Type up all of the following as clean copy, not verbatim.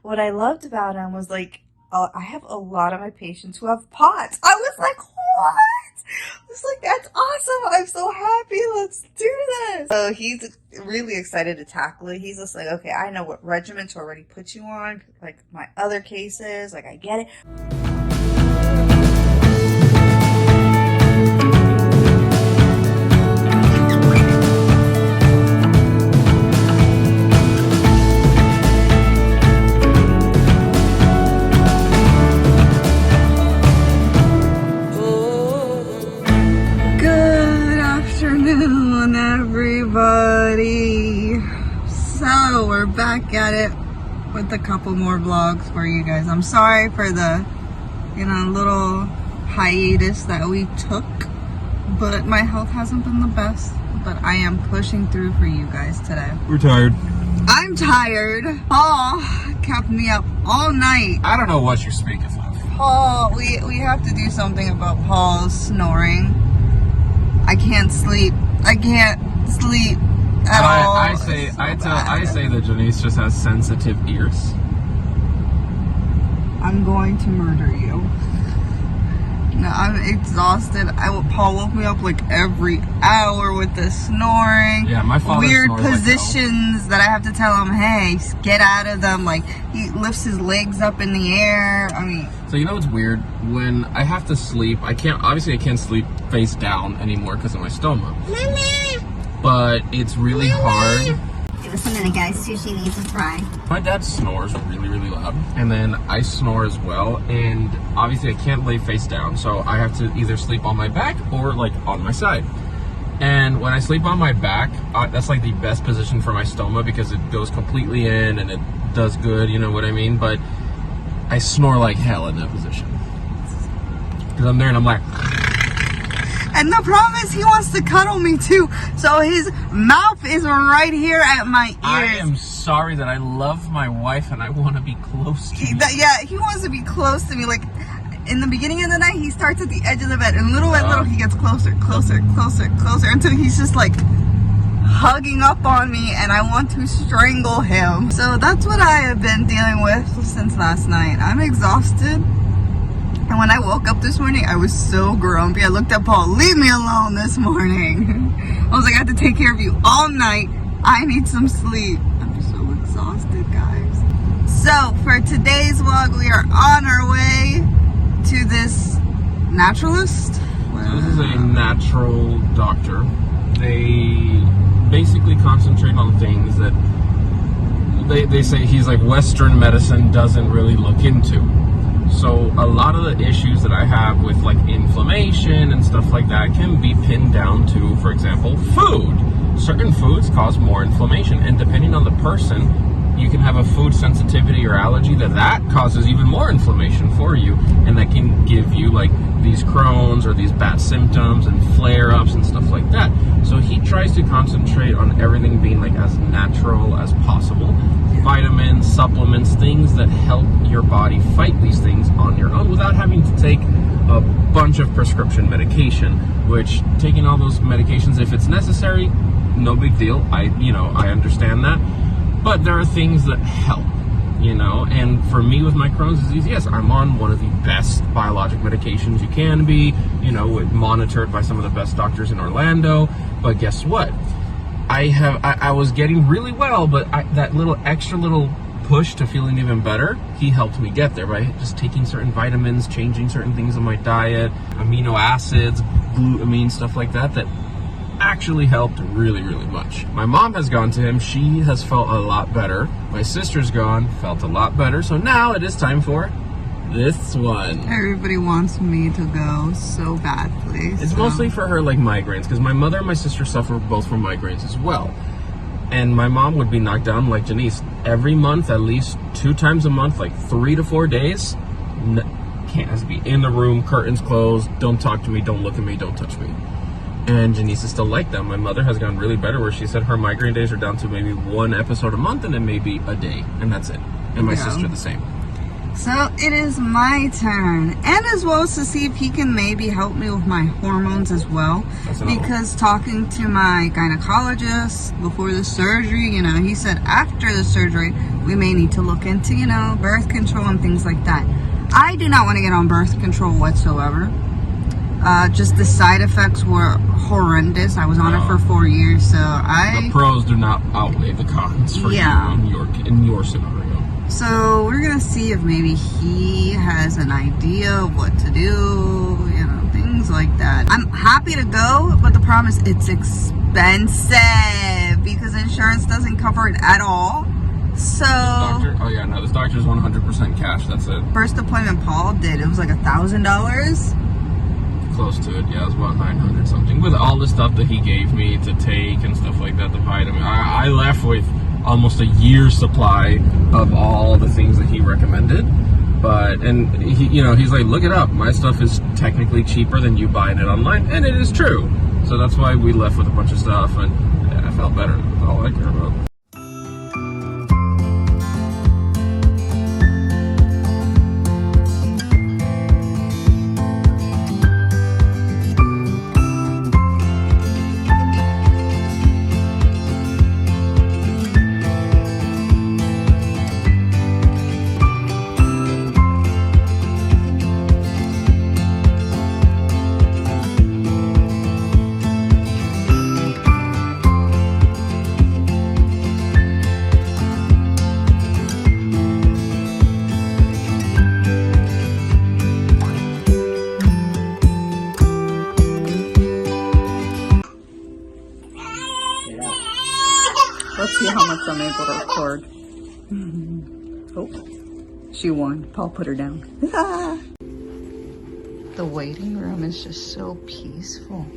what I loved about him was like, I have a lot of my patients who have POTS. I was like, what? I was like, that's awesome. I'm so happy. Let's do this. So he's really excited to tackle it. He's just like, okay, I know what regimen to already put you on. Like my other cases, like I get it. Everybody, so we're back at it with a couple more vlogs for you guys. I'm sorry for the little hiatus that we took, but my health hasn't been the best, but I am pushing through for you guys today. We're tired. I'm tired. Paul kept me up all night. I don't know what you're speaking of. Paul, we have to do something about Paul's snoring. I can't sleep. I can't sleep at all. I say that Janice just has sensitive ears. I'm going to murder you. No, I'm exhausted. Paul woke me up like every hour with the snoring. Yeah, my father weird snores positions that I have to tell him, hey, get out of them. Like he lifts his legs up in the air. I mean. So you know what's weird? When I have to sleep, I can't sleep face down anymore because of my stoma. Mama. But it's really hard. Just a minute, guys. Sushi needs to fry. My dad snores really, really loud, and then I snore as well. And obviously, I can't lay face down, so I have to either sleep on my back or like on my side. And when I sleep on my back, that's like the best position for my stoma because it goes completely in and it does good. You know what I mean? But I snore like hell in that position because I'm there and I'm like. And the problem is he wants to cuddle me too. So his mouth is right here at my ears. I am sorry that I love my wife and I want to be close to you. Yeah, he wants to be close to me. Like in the beginning of the night, he starts at the edge of the bed. And little by little, he gets closer, closer, closer, closer. Until he's just like hugging up on me. And I want to strangle him. So that's what I have been dealing with since last night. I'm exhausted. And when I woke up this morning, I was so grumpy. I looked at Paul, leave me alone this morning. I was like, I have to take care of you all night. I need some sleep. I'm so exhausted, guys. So for today's vlog, we are on our way to this naturalist. So this is a natural doctor. They basically concentrate on things that they say he's like Western medicine doesn't really look into. So a lot of the issues that I have with like inflammation and stuff like that can be pinned down to, for example, food. Certain foods cause more inflammation, and depending on the person, you can have a food sensitivity or allergy that causes even more inflammation for you, and that can give you like these Crohn's or these bad symptoms and flare-ups and stuff like that. So he tries to concentrate on everything being like as natural as possible. Vitamins, supplements, things that help your body fight these things on your own without having to take a bunch of prescription medication, which taking all those medications, if it's necessary, no big deal. I understand that. But there are things that help, and for me with my Crohn's disease, yes, I'm on one of the best biologic medications you can be, monitored by some of the best doctors in Orlando. But guess what? I was getting really well, but that little extra push to feeling even better, he helped me get there by just taking certain vitamins, changing certain things in my diet, amino acids, glutamine, stuff like that actually helped really, really much. My mom has gone to him. She has felt a lot better. My sister's gone, felt a lot better. So now it is time for this one. Everybody wants me to go so badly. It's mostly for her like migraines, because my mother and my sister suffer both from migraines as well. And my mom would be knocked down like Janice every month, at least 2 times a month, like 3 to 4 days. Has to be in the room, curtains closed, don't talk to me, don't look at me, don't touch me. And Janice is still like that. My mother has gotten really better, where she said her migraine days are down to maybe 1 episode a month, and then maybe a day, and that's it. And my sister the same. So it is my turn, and as well as to see if he can maybe help me with my hormones as well. Because talking to my gynecologist before the surgery, he said after after the surgery, we may need to look into, you know, birth control and things like that. I do not want to get on birth control whatsoever. Just the side effects were horrendous. I was on it for 4 years, so The pros do not outweigh the cons for you in your scenario. So we're gonna see if maybe he has an idea of what to do, you know, things like that. I'm happy to go, but the problem is it's expensive because insurance doesn't cover it at all. So This doctor is 100% cash. That's it. First appointment Paul did, it was like $1,000. Close to it, yeah. It was about 900 something. With all the stuff that he gave me to take and stuff like that, the vitamin, I left with almost a year's supply of all the things that he recommended. And he, you know, he's like, look it up. My stuff is technically cheaper than you buying it online, and it is true. So that's why we left with a bunch of stuff, and I felt better. That's all I care about. Let's see how much I'm able to record. Oh, she won. Paul put her down. The waiting room is just so peaceful.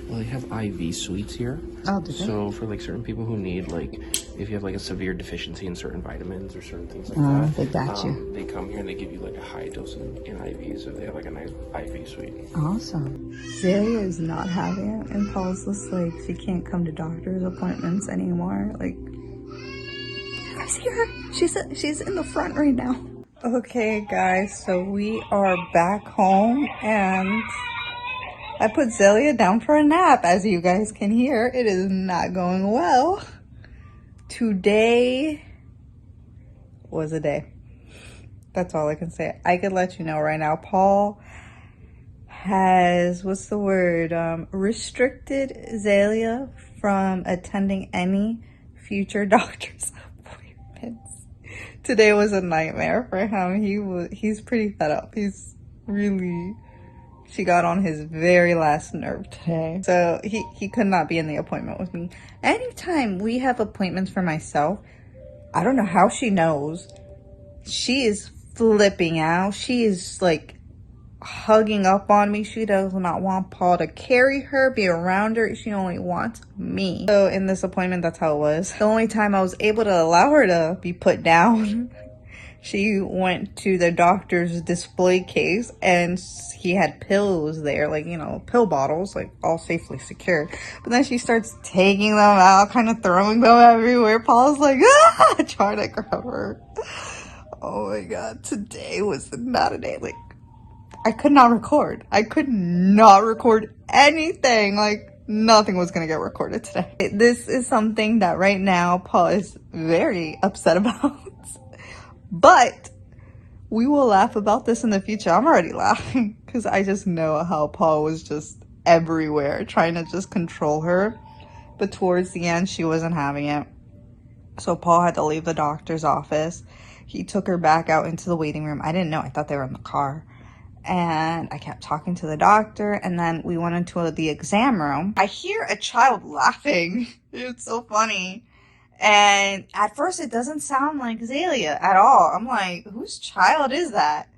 Well, they have IV suites here. Oh, do they? So for like certain people who need, like, if you have like a severe defincy in certain vitamins or certain things like that, they got you. They come here and they give you like a high dose in IV, so they have like a nice IV suite. Awesome. Celia is not having it, and Paul's just like, she can't come to doctor's appointments anymore. Like, you guys hear her? She's in the front right now. Okay, guys, so we are back home, and I put Zelia down for a nap. As you guys can hear, it is not going well. Today was a day. That's all I can say. I could let you know right now. Paul has, restricted Zelia from attending any future doctor's appointments. Today was a nightmare for him. He's pretty fed up. She got on his very last nerve today. So he could not be in the appointment with me. Anytime we have appointments for myself, I don't know how she knows. She is flipping out. She is like hugging up on me. She does not want Paul to carry her, be around her. She only wants me. So in this appointment, that's how it was. The only time I was able to allow her to be put down, she went to the doctor's display case and he had pills there, like, you know, pill bottles, like all safely secured. But then she starts taking them out, kind of throwing them everywhere. Paul's like, trying to grab her. Oh my God, today was not a day. Like, I could not record. I could not record anything. Like, nothing was going to get recorded today. This is something that right now Paul is very upset about. But we will laugh about this in the future. I'm already laughing because I just know how Paul was just everywhere trying to just control her. But towards the end, she wasn't having it. So Paul had to leave the doctor's office. He took her back out into the waiting room. I didn't know. I thought they were in the car. And I kept talking to the doctor, and then we went into the exam room. I hear a child laughing. It's so funny. And at first it doesn't sound like Zelia at all. I'm like, whose child is that?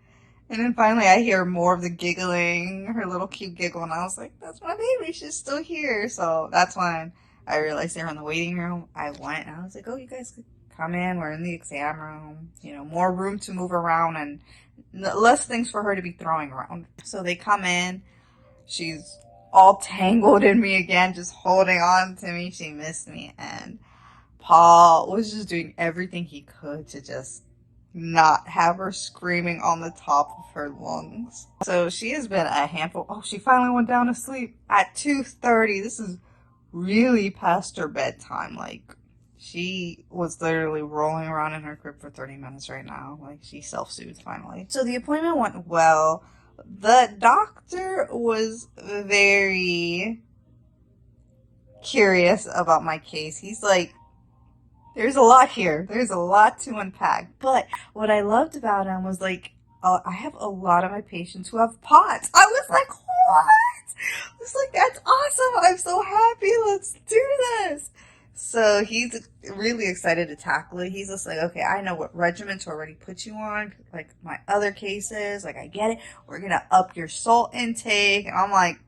And then finally I hear more of the giggling, her little cute giggle, and I was like, that's my baby, she's still here. So that's when I realized they were in the waiting room. I went and I was like, oh, you guys could come in. We're in the exam room. You know, more room to move around and less things for her to be throwing around. So they come in. She's all tangled in me again, just holding on to me. She missed me. And Paul was just doing everything he could to just not have her screaming on the top of her lungs. So she has been a handful. Oh, she finally went down to sleep at 2:30. This is really past her bedtime. Like, She was literally rolling around in her crib for 30 minutes right now. Like, she self-soothed finally. So the appointment went well. The doctor was very curious about my case. He's like, there's a lot here. There's a lot to unpack. But what I loved about him was like, I have a lot of my patients who have POTS. I was like, what? I was like, that's awesome. I'm so happy. Let's do this. So he's really excited to tackle it. He's just like, okay, I know what regimen to already put you on. Like my other cases, like I get it. We're going to up your salt intake. And I'm like,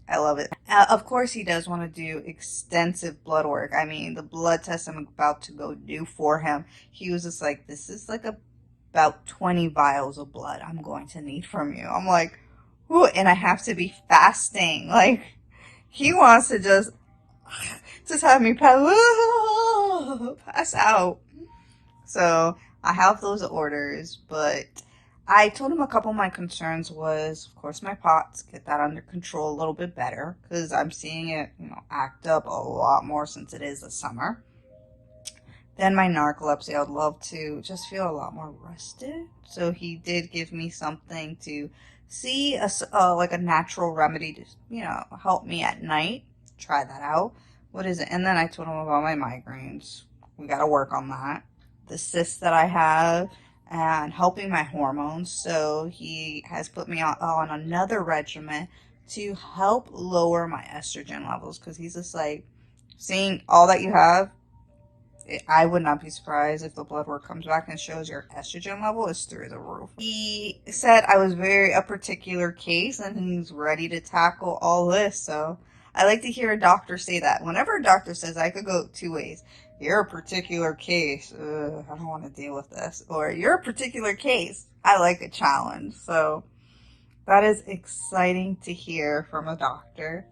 I love it. Of course, he does want to do extensive blood work. I mean, the blood test I'm about to go do for him, he was just like, this is like about 20 vials of blood I'm going to need from you. I'm like, ooh, and I have to be fasting. Like, he wants to just have me pass out. So I have those orders, but I told him a couple of my concerns was, of course, my POTS, get that under control a little bit better, because I'm seeing it, act up a lot more since it is the summer. Then my narcolepsy, I would love to just feel a lot more rested. So he did give me something to see, like a natural remedy to, help me at night. Try that out. What is it? And then I told him about my migraines. We got to work on that. The cysts that I have, and helping my hormones. So he has put me on another regimen to help lower my estrogen levels, because he's just like, seeing all that you have, I would not be surprised if the blood work comes back and shows your estrogen level is through the roof. He said I was a particular case, and he's ready to tackle all this. So I like to hear a doctor say that. Whenever a doctor says, I could go two ways. You're a particular case. I don't want to deal with this. Or you're a particular case. I like a challenge. So that is exciting to hear from a doctor.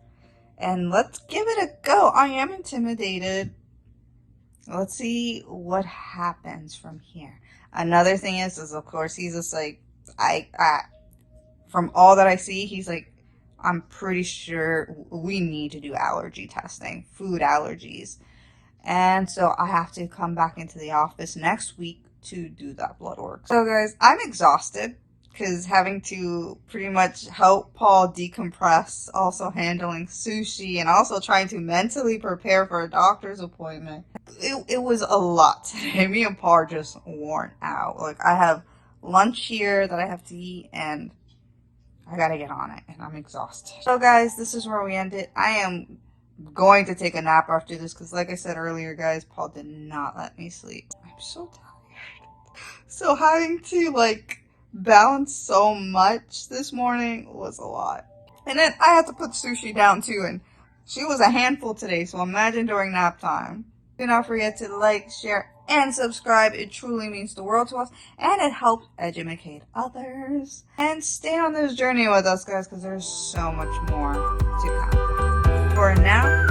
And let's give it a go. I am intimidated. Let's see what happens from here. Another thing is of course, he's just like, I from all that I see, he's like, I'm pretty sure we need to do allergy testing, food allergies. And so I have to come back into the office next week to do that blood work. So guys, I'm exhausted because having to pretty much help Paul decompress, also handling sushi, and also trying to mentally prepare for a doctor's appointment. It was a lot today. Me and Paul are just worn out. Like, I have lunch here that I have to eat, and I gotta get on it, and I'm exhausted. So guys, this is where we end it. I am going to take a nap after this because, like I said earlier, guys, Paul did not let me sleep. I'm so tired. So having to balance so much this morning was a lot. And then I had to put sushi down too, and she was a handful today, so imagine during nap time. Do not forget to like, share, and subscribe. It truly means the world to us, and it helps educate others. And stay on this journey with us, guys, because there's so much more to come. For now,